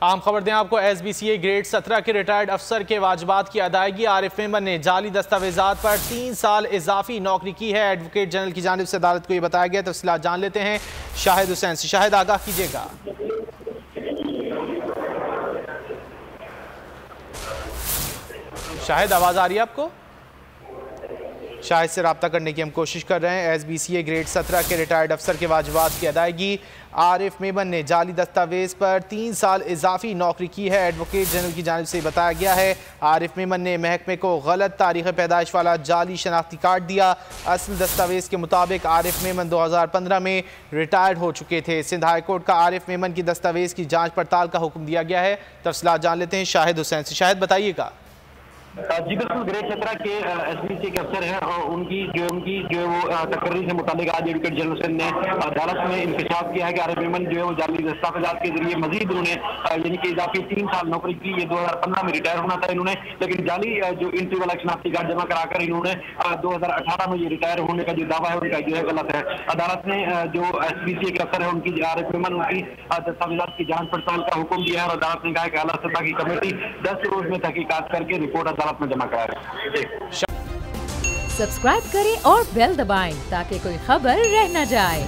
आम खबर दें आपको, SBCA ग्रेड 17 के रिटायर्ड अफसर के वाजबात की अदायगी। आरिफ मेमन ने जाली दस्तावेजात पर 3 साल इजाफी नौकरी की है। एडवोकेट जनरल की जानिब से अदालत को यह बताया गया। तफसीलात जान लेते हैं शाहिद हुसैन से। शाहिद, आगाह कीजिएगा। शाहिद, आवाज आ रही है आपको? शाहिद से रब्ता करने की हम कोशिश कर रहे हैं। SBCA ग्रेड 17 के रिटायर्ड अफसर के वाजबात की अदायगी। आरिफ मेमन ने जाली दस्तावेज पर 3 साल इजाफी नौकरी की है। एडवोकेट जनरल की जानिब से बताया गया है आरिफ मेमन ने महकमे को गलत तारीख पैदाइश वाला जाली शनाख्ती कार्ड दिया। असल दस्तावेज के मुताबिक आरिफ मेमन 2015 में रिटायर्ड हो चुके थे। सिंध हाई कोर्ट का आरिफ मेमन की दस्तावेज की जाँच पड़ताल का हुक्म दिया गया है। तफसीलात जान लेते हैं शाहिद हुसैन से। शाहिद, बताइएगा। जी बिल्कुल, ग्रेड 17 के SBCA के अफसर हैं और उनकी जो वो तकरीर से मुतालिक आज एडवोकेट जनरल ने अदालत में इंकशाफ किया है कि आरिफ मेमन जो है वो जाली दस्तावेजात के जरिए मजीद उन्होंने यानी कि इजाफी 3 साल नौकरी की। ये 2015 में रिटायर होना था इन्होंने, लेकिन जाली जो इंट्री वाला शनाख्ती कार्ड जमा कराकर इन्होंने 2018 में ये रिटायर होने का जो दावा है उनका जो है गलत है। अदालत ने जो SBCA के अफसर है उनकी आरिफ मेमन उनकी दस्तावेजात की जाँच पड़ताल का हुक्म दिया है और अदालत ने कहा है कि आला सतह की कमेटी 10 रोज में तहकीकात करके रिपोर्ट अदालत में जमा कराएगा। सब्सक्राइब करें और बेल दबाएं ताकि कोई खबर रह न जाए।